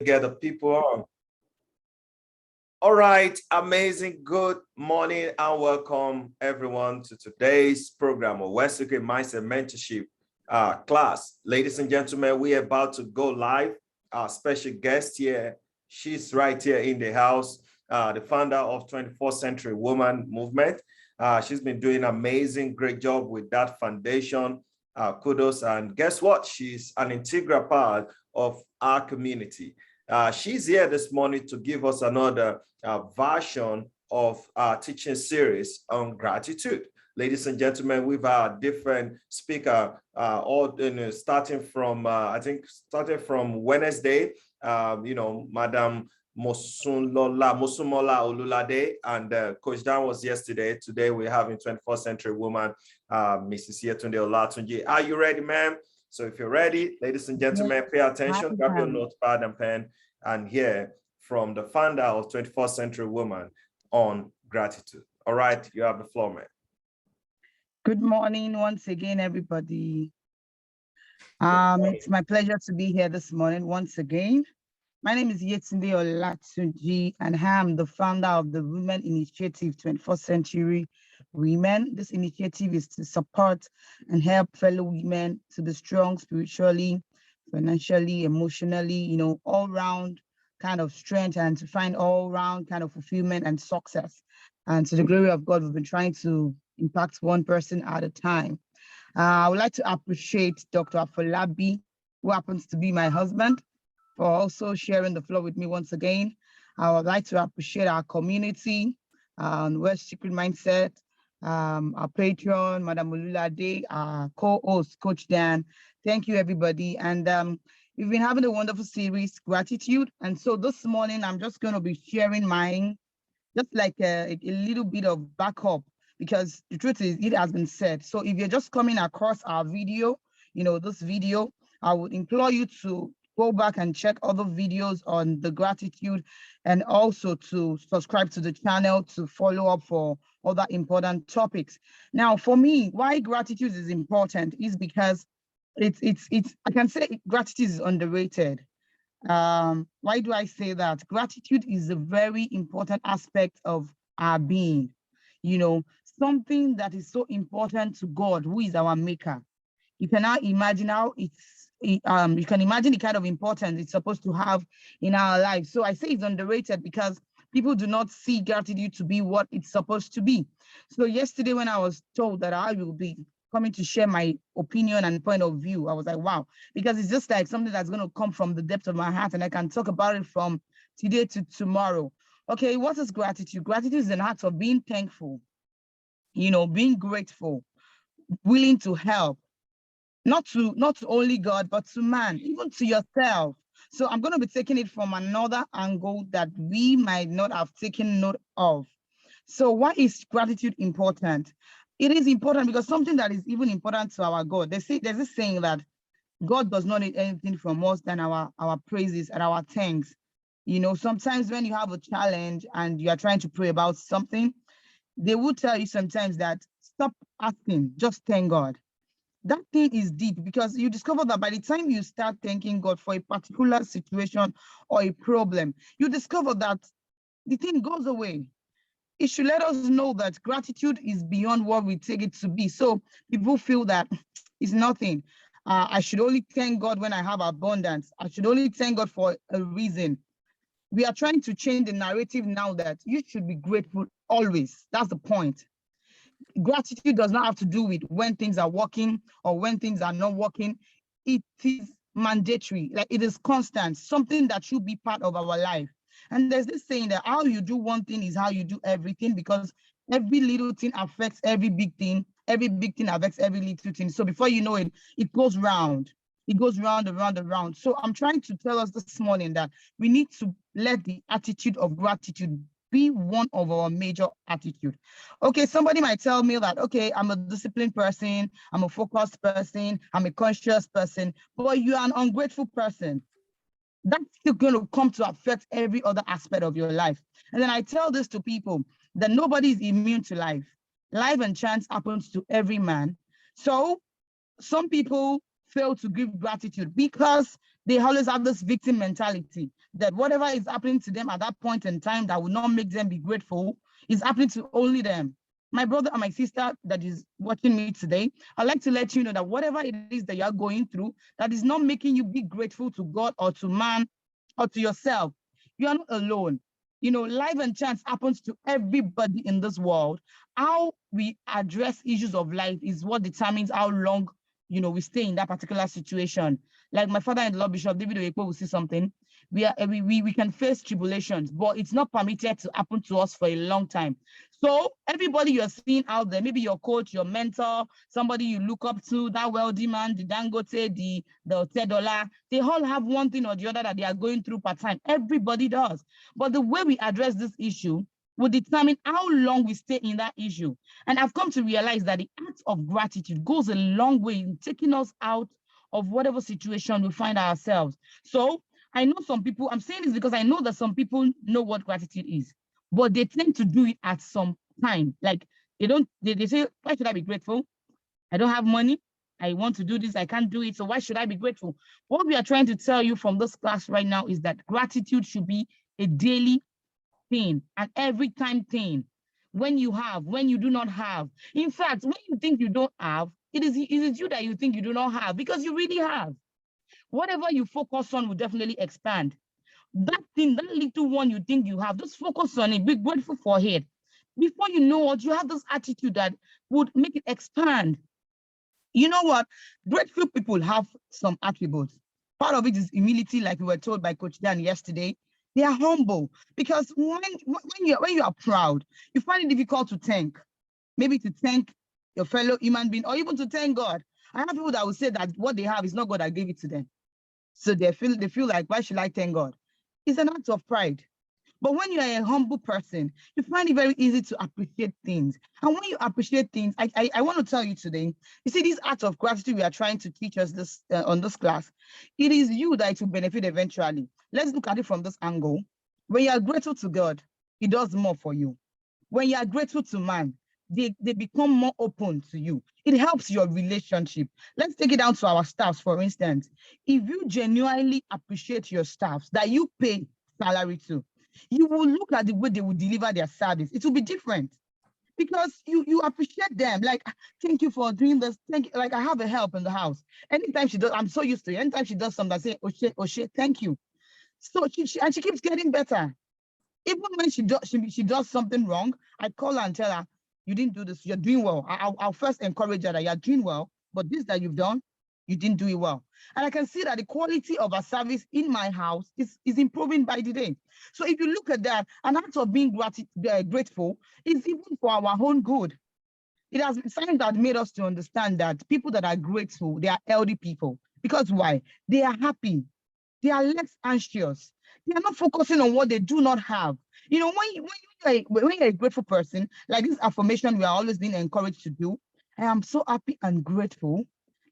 get the people on. All right, amazing. Good morning and welcome everyone to today's program of WealthSecrets Mindset Mentorship class. Ladies and gentlemen, we are about to go live. Our special guest here, she's right here in the house, the founder of 24th Century Woman Movement. She's been doing amazing, great job with that foundation. Kudos. And guess what? She's an integral part of our community. She's here this morning to give us another version of our teaching series on gratitude. Ladies and gentlemen, we've had different speakers, starting from Wednesday, Madam Mosumola Olulade, and Coach Dan was yesterday. Today we're having 21st Century Woman, Mrs. Yetunde Olatunji. Are you ready, ma'am? So if you're ready, ladies and gentlemen, pay attention, grab your notepad and pen, and hear from the founder of 21st Century Woman on gratitude. All right, you have the floor, man. Good morning once again, everybody. It's my pleasure to be here this morning once again. My name is Yetunde Olatunji, and I am the founder of the Women Initiative 21st Century Women. This initiative is to support and help fellow women to be strong spiritually, financially, emotionally, all round kind of strength, and to find all round kind of fulfillment and success. And to the glory of God, we've been trying to impact one person at a time. I would like to appreciate Dr. Afolabi, who happens to be my husband, for also sharing the floor with me once again. I would like to appreciate our community, WealthSecrets Mindset, our patron, Madam Olulade, our co-host, Coach Dan. Thank you, everybody. And we've been having a wonderful series, Gratitude. And so this morning, I'm just going to be sharing mine, just like a little bit of backup, because the truth is, it has been said. So if you're just coming across our video, this video, I would implore you to go back and check other videos on the gratitude, and also to subscribe to the channel to follow up for other important topics. Now, for me, why gratitude is important is because it's I can say gratitude is underrated. Why do I say that? Gratitude is a very important aspect of our being, something that is so important to God, who is our maker. You can now imagine how you can imagine the kind of importance it's supposed to have in our lives. So I say it's underrated because people do not see gratitude to be what it's supposed to be. So yesterday when I was told that I will be coming to share my opinion and point of view, I was like, wow, because it's just like something that's going to come from the depth of my heart, and I can talk about it from today to tomorrow. Okay, what is gratitude? Gratitude is an act of being thankful, being grateful, willing to help, not to only God, but to man, even to yourself. So I'm going to be taking it from another angle that we might not have taken note of. So why is gratitude important? It is important because something that is even important to our God. There's this saying that God does not need anything from us than our praises and our thanks. Sometimes when you have a challenge and you are trying to pray about something, they will tell you sometimes that stop asking, just thank God. That thing is deep, because you discover that by the time you start thanking God for a particular situation or a problem, you discover that the thing goes away. It should let us know that gratitude is beyond what we take it to be. So people feel that it's nothing. I should only thank God when I have abundance. I should only thank God for a reason. We are trying to change the narrative now that you should be grateful always. That's the point. Gratitude does not have to do with when things are working or when things are not working. It is mandatory, like it is constant, something that should be part of our life. And there's this saying that how you do one thing is how you do everything, because every little thing affects every big thing affects every little thing. So before you know it, it goes round. It goes round and round and round. So I'm trying to tell us this morning that we need to let the attitude of gratitude be one of our major attitude. Okay, somebody might tell me that, okay, I'm a disciplined person, I'm a focused person, I'm a conscious person, but you are an ungrateful person. That's still going to come to affect every other aspect of your life. And then I tell this to people that nobody is immune to life. Life and chance happens to every man. So some people fail to give gratitude because they always have this victim mentality that whatever is happening to them at that point in time that will not make them be grateful is happening to only them. My brother and my sister that is watching me today, I'd like to let you know that whatever it is that you're going through, that is not making you be grateful to God or to man or to yourself, you are not alone. You know, life and chance happens to everybody in this world. How we address issues of life is what determines how long, you know, we stay in that particular situation. Like my father-in-law, Bishop David Oyepo, will see something. We can face tribulations, but it's not permitted to happen to us for a long time. So everybody you're seeing out there, maybe your coach, your mentor, somebody you look up to, that wealthy man, the Dangote, the $10, they all have one thing or the other that they are going through part time. Everybody does. But the way we address this issue will determine how long we stay in that issue. And I've come to realize that the act of gratitude goes a long way in taking us out of whatever situation we find ourselves. So I know some people, I'm saying this because I know that some people know what gratitude is, but they tend to do it at some time. Like they say, why should I be grateful? I don't have money. I want to do this. I can't do it. So why should I be grateful? What we are trying to tell you from this class right now is that gratitude should be a daily thing, an every time thing. When you have, when you do not have. In fact, when you think you don't have, it is you that you think you do not have because you really have. Whatever you focus on will definitely expand. That thing, that little one you think you have, just focus on it, be grateful for it. Before you know what, you have this attitude that would make it expand. You know what? Grateful people have some attributes. Part of it is humility, like we were told by Coach Dan yesterday. They are humble because when you are proud, you find it difficult to thank. Maybe to thank your fellow human being or even to thank God. I have people that will say that what they have is not God that gave it to them. So they feel like, why should I thank God? It's an act of pride. But when you are a humble person, you find it very easy to appreciate things. And when you appreciate things, I want to tell you today, you see, this act of gratitude we are trying to teach us this on this class, it is you that it will benefit eventually. Let's look at it from this angle. When you are grateful to God, He does more for you. When you are grateful to man, they become more open to you. It helps your relationship. Let's take it down to our staffs, for instance. If you genuinely appreciate your staffs that you pay salary to, you will look at the way they will deliver their service. It will be different because you appreciate them. Like, thank you for doing this. Thank you. Like, I have a help in the house. Anytime she does, I'm so used to it. Anytime she does something, I say, Oshe, thank you. So she keeps getting better. Even when she does something wrong, I call her and tell her, you didn't do this, you're doing well. I'll first encourage her that you're doing well, but this that you've done, you didn't do it well. And I can see that the quality of her service in my house is improving by the day. So if you look at that, an act of being grateful is even for our own good. It has been science that made us to understand that people that are grateful, they are healthy people. Because why? They are happy. They are less anxious. They are not focusing on what they do not have. You know, when you're a grateful person, like this affirmation we are always being encouraged to do, I am so happy and grateful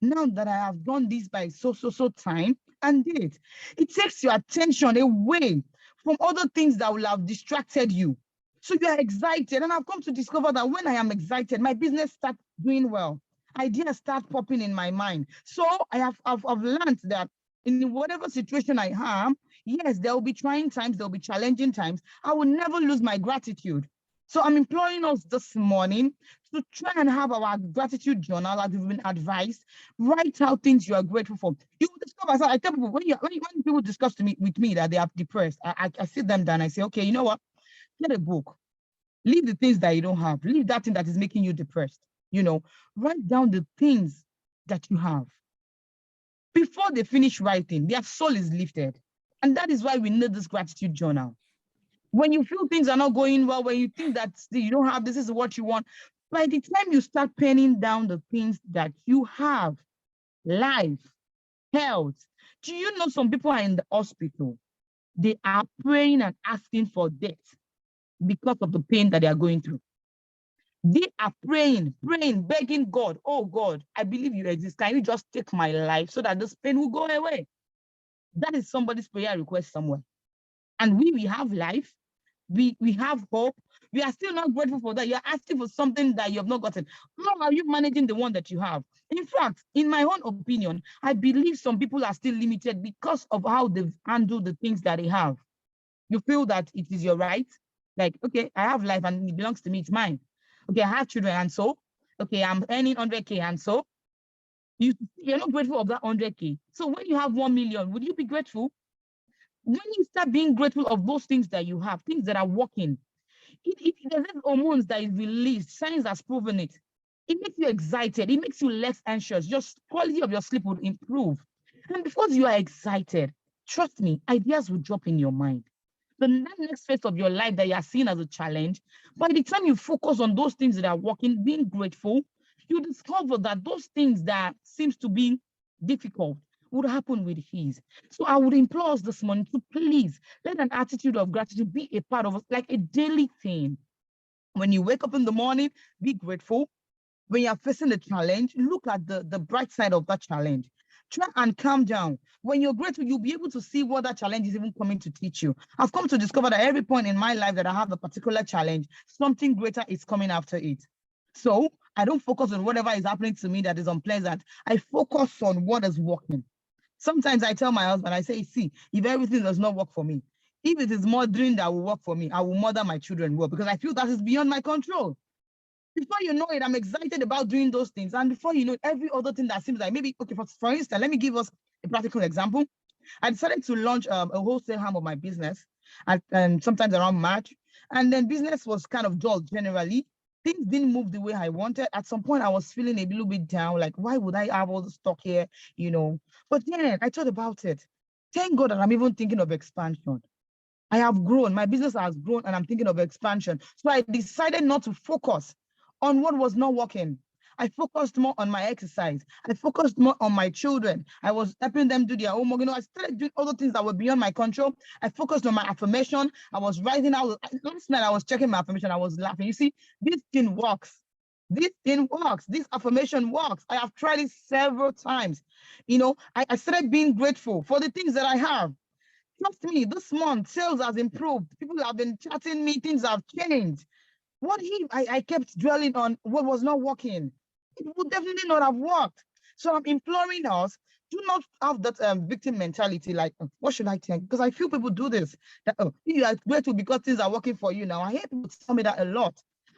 now that I have done this by so time and did. It takes your attention away from other things that will have distracted you. So you are excited. And I've come to discover that when I am excited, my business starts doing well. Ideas start popping in my mind. So I've learned that in whatever situation I am, yes, there will be trying times, there will be challenging times. I will never lose my gratitude. So I'm imploring us this morning to try and have our gratitude journal as we've been advised. Write out things you are grateful for. You will discover. So I tell people when people discuss with me that they are depressed, I sit them down. I say, okay, you know what? Get a book. Leave the things that you don't have. Leave that thing that is making you depressed. You know, write down the things that you have. Before they finish writing, their soul is lifted. And that is why we need this gratitude journal. When you feel things are not going well, when you think that you don't have, this is what you want, by the time you start penning down the things that you have, life, health, do you know some people are in the hospital? They are praying and asking for death because of the pain that they are going through. They are praying, begging God, oh God, I believe you exist. Can you just take my life so that this pain will go away? That is somebody's prayer request somewhere. And we have life, we have hope. We are still not grateful for that. You're asking for something that you have not gotten. How are you managing the one that you have? In fact, in my own opinion, I believe some people are still limited because of how they've handled the things that they have. You feel that it is your right. Like, okay, I have life and it belongs to me, it's mine. Okay, I have children and so, okay, I'm earning 100K and so, you're not grateful of that 100K. So when you have 1 million, would you be grateful? When you start being grateful of those things that you have, things that are working, there's hormones that is released. Science has proven it. It makes you excited. It makes you less anxious. Your quality of your sleep will improve. And because you are excited, trust me, ideas will drop in your mind. The next phase of your life that you are seeing as a challenge, by the time you focus on those things that are working, being grateful, you discover that those things that seems to be difficult would happen with ease. So I would implore us this morning to please let an attitude of gratitude be a part of us, like a daily thing. When you wake up in the morning, be grateful. When you're facing a challenge, look at the bright side of that challenge. Try and calm down. When you're grateful, you'll be able to see what that challenge is even coming to teach you. I've come to discover that every point in my life that I have a particular challenge, something greater is coming after it. So I don't focus on whatever is happening to me that is unpleasant. I focus on what is working. Sometimes I tell my husband, I say, see, if everything does not work for me, if it is mothering that will work for me, I will mother my children well, because I feel that is beyond my control. Before you know it, I'm excited about doing those things. And before you know it, every other thing that seems like maybe, okay, for instance, let me give us a practical example. I decided to launch a wholesale arm of my business and sometimes around March. And then business was kind of dull generally. Things didn't move the way I wanted. At some point, I was feeling a little bit down, like, why would I have all the stock here, you know? But then I thought about it. Thank God that I'm even thinking of expansion. I have grown, my business has grown, and I'm thinking of expansion. So I decided not to focus on what was not working. I focused more on my exercise. I focused more on my children. I was helping them do their homework. You know, I started doing other things that were beyond my control. I focused on my affirmation. I was writing out. Last night I was checking my affirmation. I was laughing. You see, this thing works. This thing works. This affirmation works. I have tried it several times. You know, I started being grateful for the things that I have. Trust me, this month sales has improved. People have been chatting me, things have changed. What if I kept dwelling on what was not working? It would definitely not have worked. So I'm imploring us, do not have that victim mentality, like, oh, what should I think? Because I feel people do this, that, oh, you are grateful because things are working for you now. I hear people tell me that a lot.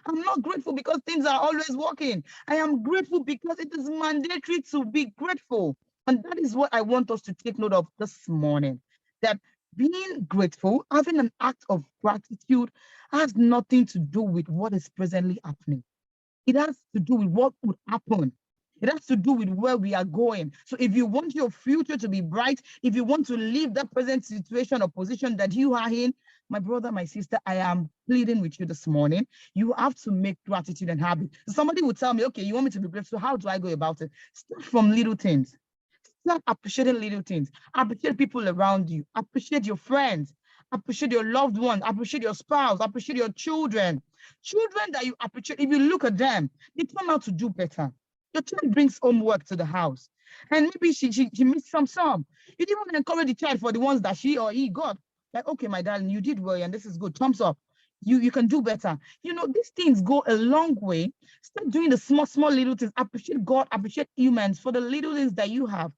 I'm not grateful because things are always working. I am grateful because it is mandatory to be grateful. And that is what I want us to take note of this morning, that being grateful, having an act of gratitude, has nothing to do with what is presently happening. It has to do with what would happen. It has to do with where we are going. So if you want your future to be bright, if you want to leave that present situation or position that you are in, my brother, my sister, I am pleading with you this morning. You have to make gratitude a habit. Somebody would tell me, okay, you want me to be grateful. How do I go about it? Start from little things. Start appreciating little things. Appreciate people around you. Appreciate your friends. Appreciate your loved ones. Appreciate your spouse. Appreciate your children. Children that you appreciate, if you look at them, they turn out to do better. Your child brings homework to the house, and maybe she missed some. You didn't want to encourage the child for the ones that she or he got. Like, okay, my darling, you did well, and this is good. Thumbs up. You can do better. You know, these things go a long way. Start doing the small little things. Appreciate God, appreciate humans for the little things that you have.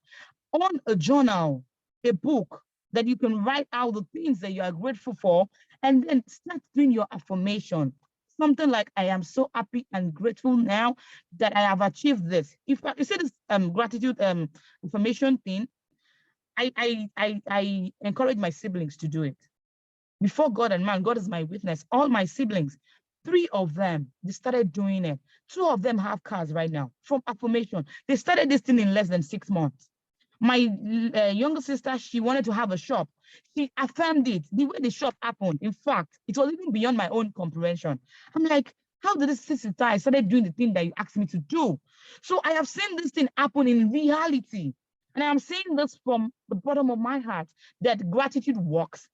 On a journal, a book that you can write out the things that you are grateful for, and then start doing your affirmation. Something like, I am so happy and grateful now that I have achieved this. If you see this gratitude affirmation thing, I encourage my siblings to do it. Before God and man, God is my witness. All my siblings, 3 of them, they started doing it. 2 of them have cars right now from affirmation. They started this thing in less than 6 months. My younger sister, she wanted to have a shop. She affirmed it, the way the shop happened. In fact, it was even beyond my own comprehension. I'm like, how did this sister I started doing the thing that you asked me to do? So I have seen this thing happen in reality. And I am saying this from the bottom of my heart, that gratitude works.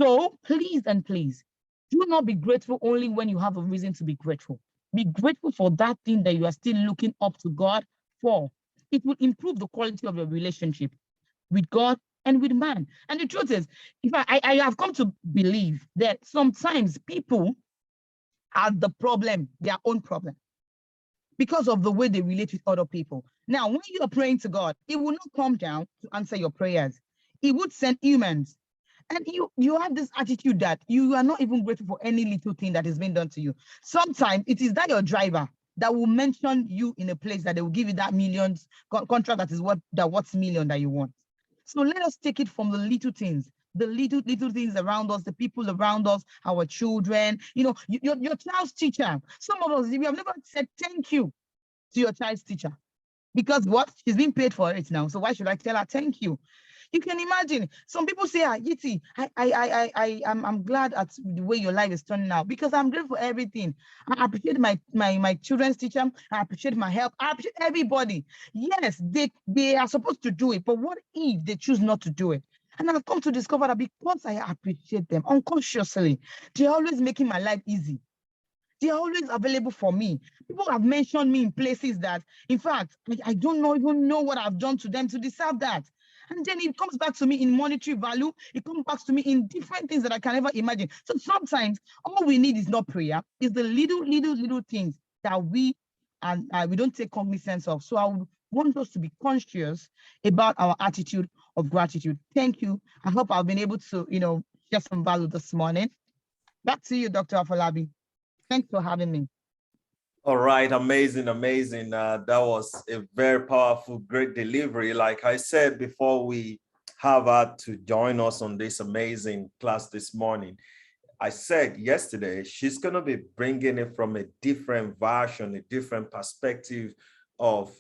So please and please, do not be grateful only when you have a reason to be grateful. Be grateful for that thing that you are still looking up to God for. It will improve the quality of your relationship with God and with man. And the truth is, if I have come to believe that sometimes people are the problem, their own problem, because of the way they relate with other people. Now, when you are praying to God, He will not come down to answer your prayers. He would send humans. And you have this attitude that you are not even grateful for any little thing that is being done to you. Sometimes it is that your driver that will mention you in a place that they will give you that millions contract that is what's million that you want. So let us take it from the little things, the little things around us, the people around us, our children, your child's teacher. Some of us, we have never said thank you to your child's teacher, because what? She's being paid for it now. So why should I tell her thank you? You can imagine some people say, Yeti, I'm glad at the way your life is turning out, because I'm grateful for everything. I appreciate my children's teacher. I appreciate my help. I appreciate everybody. Yes, they are supposed to do it, but what if they choose not to do it? And I've come to discover that because I appreciate them unconsciously, they're always making my life easy. They are always available for me. People have mentioned me in places that, in fact, I don't even know what I've done to them to deserve that. And then it comes back to me in monetary value. It comes back to me in different things that I can never imagine. So sometimes all we need is not prayer. It's the little things that we don't take cognizance of. So I would want us to be conscious about our attitude of gratitude. Thank you. I hope I've been able to, share some value this morning. Back to you, Dr. Afolabi. Thanks for having me. All right, amazing. That was a very powerful, great delivery. Like I said before, we have her to join us on this amazing class this morning. I said yesterday, she's going to be bringing it from a different version, a different perspective of,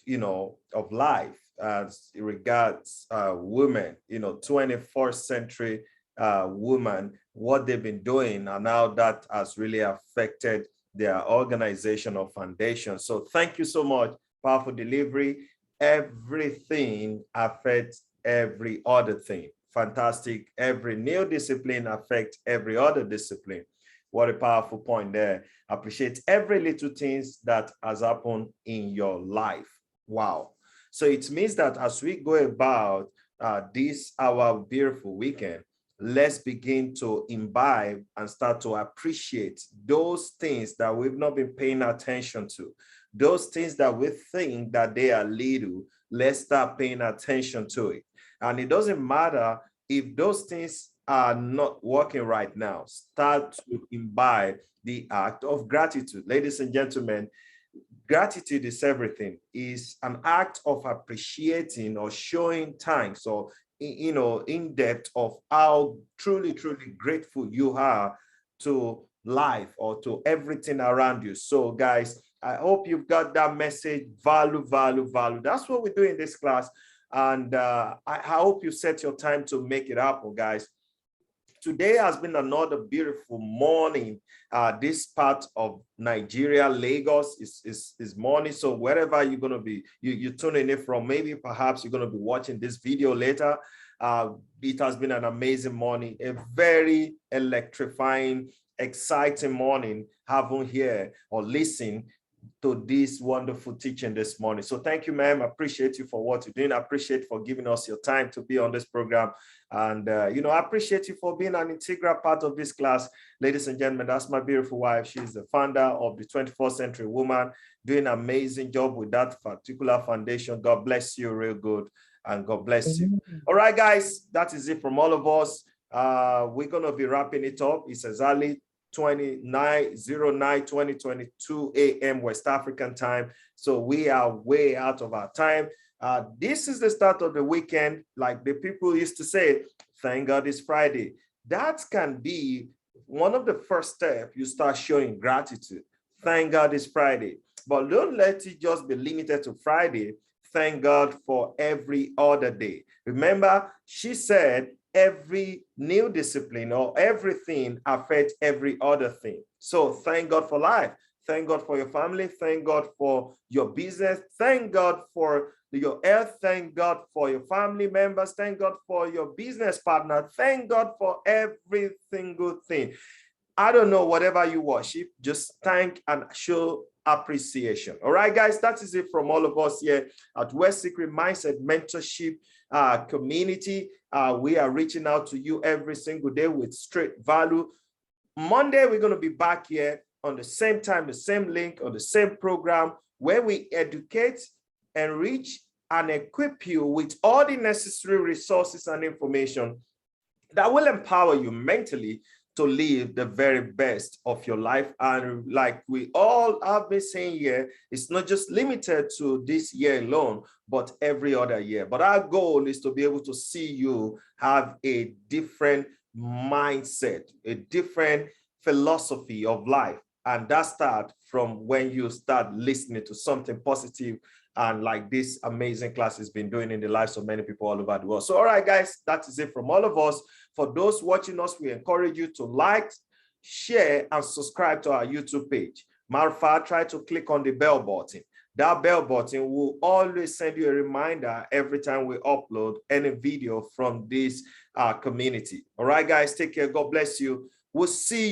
of life as it regards women, 21st century women, what they've been doing and how that has really affected their organization or foundation. So thank you so much. Powerful delivery. Everything affects every other thing. Fantastic. Every new discipline affects every other discipline. What a powerful point there. Appreciate every little things that has happened in your life. Wow. So it means that as we go about this, our beautiful weekend, let's begin to imbibe and start to appreciate those things that we've not been paying attention to. Those things that we think that they are little, let's start paying attention to it. And it doesn't matter if those things are not working right now. Start to imbibe the act of gratitude. Ladies and gentlemen, gratitude is everything. It's an act of appreciating or showing thanks or in depth of how truly grateful you are to life or to everything around you. So guys, I hope you've got that message. Value. That's what we do in this class. And I hope you set your time to make it happen, guys. Today has been another beautiful morning. This part of Nigeria, Lagos is morning. So wherever you're going to be, you're tuning in from, maybe perhaps you're going to be watching this video later. It has been an amazing morning, a very electrifying, exciting morning having here or listen to this wonderful teaching this morning. So thank you, ma'am. I appreciate you for what you're doing. I appreciate for giving us your time to be on this program. And, I appreciate you for being an integral part of this class. Ladies and gentlemen, that's my beautiful wife. She's the founder of the 21st Century Woman, doing an amazing job with that particular foundation. God bless you real good. And God bless you. All right, guys, that is it from all of us. We're going to be wrapping it up. It's exactly 29/09/2022 a.m. West African time. So we are way out of our time. This is the start of the weekend. Like the people used to say, thank God it's Friday. That can be one of the first steps you start showing gratitude. Thank God it's Friday. But don't let it just be limited to Friday. Thank God for every other day. Remember, she said, every new discipline or everything affects every other thing. So thank God for life. Thank God for your family. Thank God for your business. Thank God for your health. Thank God for your family members. Thank God for your business partner. Thank God for every single thing. I don't know, whatever you worship, just thank and show appreciation. All right, guys, that is it from all of us here at WealthSecrets Mindset Mentorship community. We are reaching out to you every single day with straight value. Monday, we're going to be back here on the same time, the same link, on the same program, where we educate, enrich, and equip you with all the necessary resources and information that will empower you mentally to live the very best of your life. And like we all have been saying here, it's not just limited to this year alone, but every other year. But our goal is to be able to see you have a different mindset, a different philosophy of life. And that starts from when you start listening to something positive, and like this amazing class has been doing in the lives of many people all over the world. So, all right, guys, that is it from all of us. For those watching us, we encourage you to like, share, and subscribe to our YouTube page. Matter of fact, try to click on the bell button. That bell button will always send you a reminder every time we upload any video from this community. All right, guys, take care. God bless you. We'll see you.